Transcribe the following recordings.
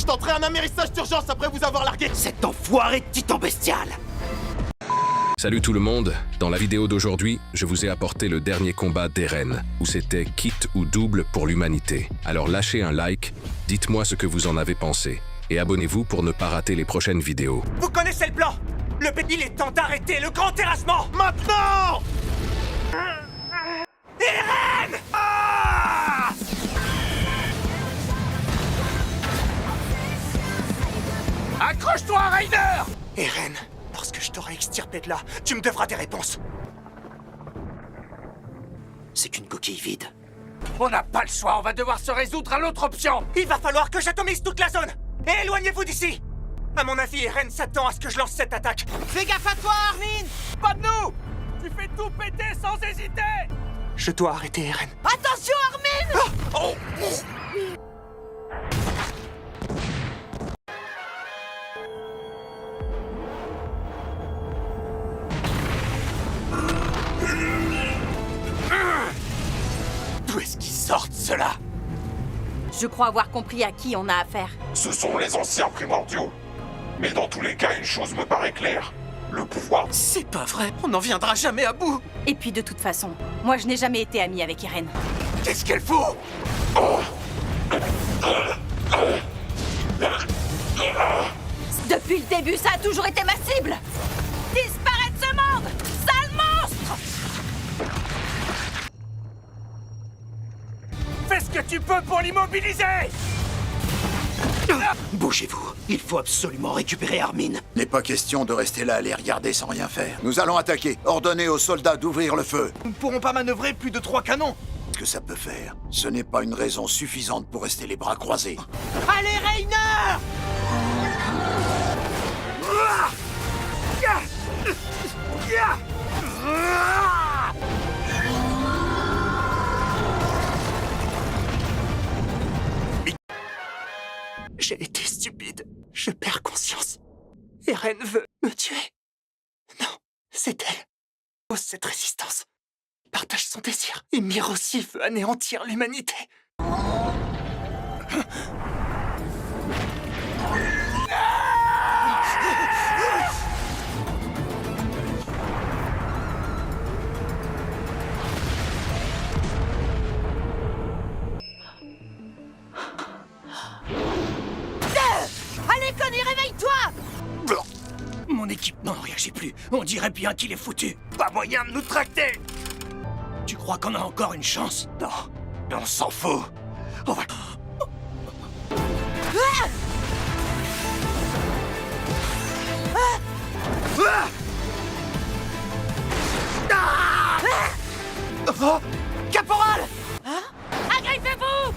tenterai un amérissage d'urgence après vous avoir largué. Cet enfoiré de titan bestial. Salut tout le monde, dans la vidéo d'aujourd'hui, je vous ai apporté le dernier combat d'Eren, où c'était quitte ou double pour l'humanité. Alors lâchez un like, dites-moi ce que vous en avez pensé, et abonnez-vous pour ne pas rater les prochaines vidéos. Vous connaissez le plan. Il est temps d'arrêter le grand terrassement. Maintenant! Eren! Ah! Accroche-toi, Rainer! Eren, lorsque je t'aurai extirpé de là, tu me devras des réponses. C'est qu'une coquille vide. On n'a pas le choix, on va devoir se résoudre à l'autre option. Il va falloir que j'atomise toute la zone. Et éloignez-vous d'ici. À mon avis, Eren s'attend à ce que je lance cette attaque. Fais gaffe à toi, Armin! Pas de nous! Tu fais tout péter sans hésiter! Je dois arrêter Eren. Attention, Armin! Ah! Oh! D'où est-ce qu'ils sortent, ceux-là? Je crois avoir compris à qui on a affaire. Ce sont les anciens primordiaux. Mais dans tous les cas, une chose me paraît claire. Le pouvoir... C'est pas vrai, on n'en viendra jamais à bout. Et puis de toute façon, moi je n'ai jamais été amie avec Eren. Qu'est-ce qu'elle fout? Depuis le début, ça a toujours été ma cible. Disparaître de ce monde! Sale monstre! Fais ce que tu peux pour l'immobiliser! Bougez-vous, il faut absolument récupérer Armin. N'est pas question de rester là à les regarder sans rien faire. Nous allons attaquer. Ordonnez aux soldats d'ouvrir le feu. Nous ne pourrons pas manœuvrer plus de 3 canons. Ce que ça peut faire, ce n'est pas une raison suffisante pour rester les bras croisés. Allez, Rainer! J'ai été stupide. Je perds conscience. Eren veut me tuer. Non, c'est elle. Pose cette résistance. Partage son désir. Et Mir aussi veut anéantir l'humanité. Allez, Connie, réveille-toi! Mon équipement ne réagit plus. On dirait bien qu'il est foutu. Pas moyen de nous tracter. Tu crois qu'on a encore une chance? Non. On s'en fout. On va... Oh, Caporal! Agrippez-vous!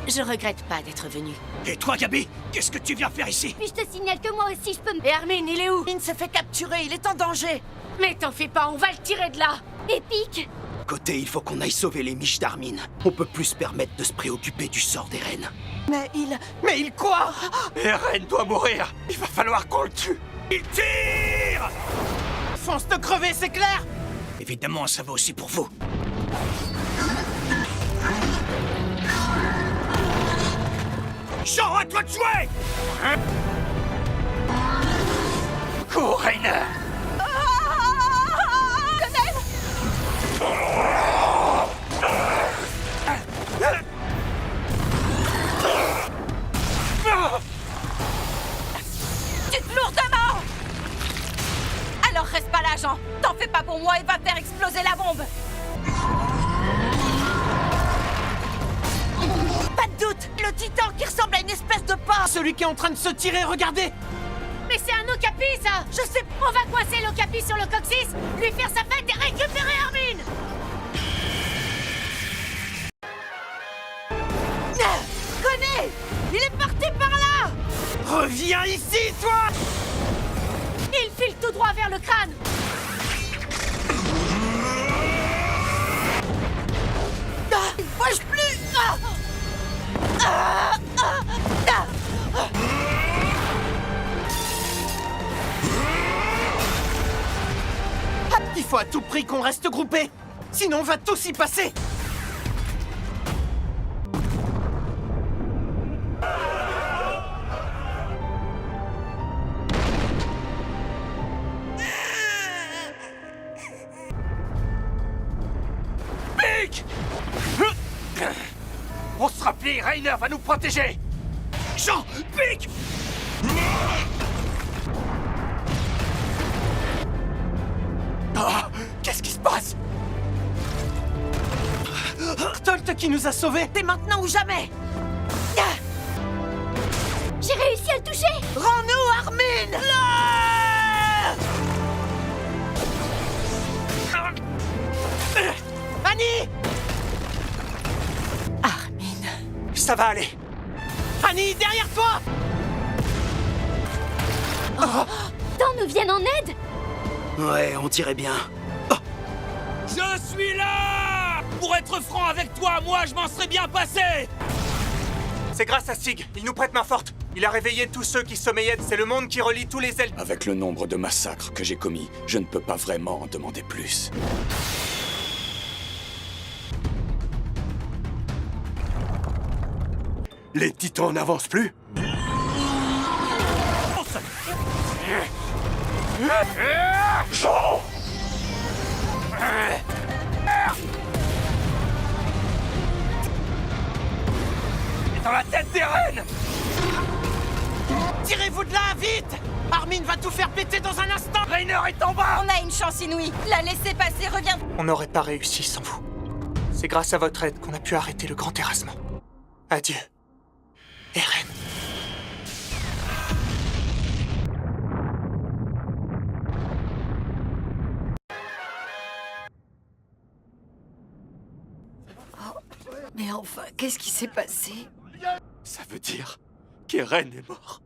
Je regrette pas d'être venu. Et toi, Gabi? Qu'est-ce que tu viens faire ici? Puis je te signale que moi aussi je peux me... Et Armin, il est où? Il s'est fait capturer, il est en danger. Mais t'en fais pas, on va le tirer de là. Épique! Côté, il faut qu'on aille sauver les miches d'Armin. On peut plus se permettre de se préoccuper du sort d'Eren. Mais il... Mais il quoi? Eren doit mourir. Il va falloir qu'on le tue. Il tire! Fonce de crever, c'est clair? Évidemment, ça va aussi pour vous. Jean, à toi de jouer! Cours, Rainer! Tu te lourdement! Alors reste pas là, Jean. T'en fais pas pour moi et va faire exploser la bombe. Pas de doute, le titan qui ressemble à une espèce de pain. Celui qui est en train de se tirer, regardez! Mais c'est un Okapi, ça! Je sais... On va coincer l'Okapi sur le coccyx, lui faire sa fête et récupérer Armin! Connais! Il est parti par là! Reviens ici, toi! Il file tout droit vers le crâne! Ah, il bouge plus! Ah, ah, ah, ah. Il faut à tout prix qu'on reste groupés. Sinon on va tous y passer. Pique! On se rappelait, Rainer va nous protéger! Jean, pique! Oh, qu'est-ce qui se passe? Bertolt qui nous a sauvés. C'est maintenant ou jamais. J'ai réussi à le toucher! Rends-nous Armin. Annie! Armin. Ça va aller. Annie, derrière toi! Tant nous viennent en aide! Ouais, on dirait bien. Je suis là! Pour être franc avec toi, moi je m'en serais bien passé! C'est grâce à Sig, il nous prête main forte. Il a réveillé tous ceux qui sommeillaient, c'est le monde qui relie tous les ailes. Avec le nombre de massacres que j'ai commis, je ne peux pas vraiment en demander plus. Les titans n'avancent plus. Jean! Et dans la tête d'Eren! Tirez-vous de là, vite! Armin va tout faire péter dans un instant! Rainer est en bas! On a une chance inouïe. La laisser passer revient. On n'aurait pas réussi sans vous. C'est grâce à votre aide qu'on a pu arrêter le grand terrassement. Adieu, Eren. Mais enfin, qu'est-ce qui s'est passé? Ça veut dire qu'Eren est mort.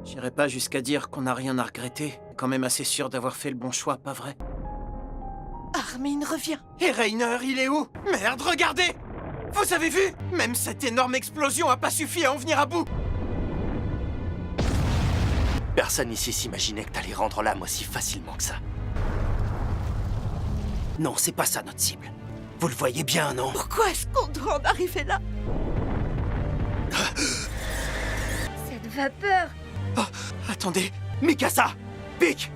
J'irai pas jusqu'à dire qu'on n'a rien à regretter. Quand même assez sûr d'avoir fait le bon choix, pas vrai? Armin revient. Et Rainer, il est où? Merde, regardez! Vous avez vu? Même cette énorme explosion a pas suffi à en venir à bout! Personne ici s'imaginait que t'allais rendre l'âme aussi facilement que ça. Non, c'est pas ça notre cible. Vous le voyez bien, non? Pourquoi est-ce qu'on doit en arriver là? Cette vapeur! Attendez, Mikasa! Pique!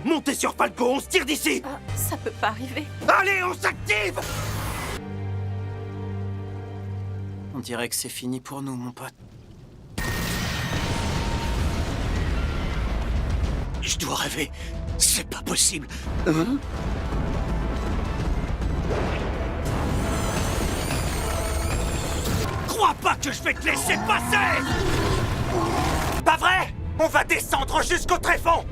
Montez sur Falco, on se tire d'ici! Ça peut pas arriver. Allez, on s'active! On dirait que c'est fini pour nous, mon pote. Je dois rêver. C'est pas possible. Hein? Crois pas que je vais te laisser passer! Pas vrai? On va descendre jusqu'au tréfonds!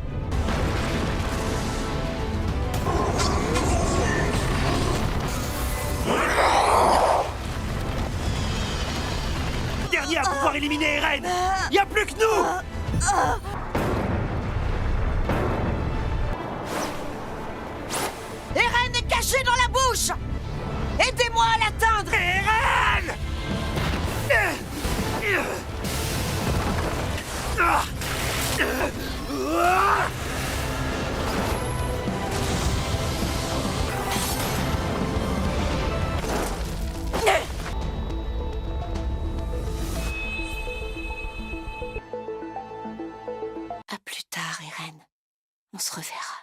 Dernier à pouvoir éliminer Eren! Y a plus que nous! Eren est caché dans la bouche. Aidez-moi à l'atteindre. Eren! À plus tard, Eren. On se reverra.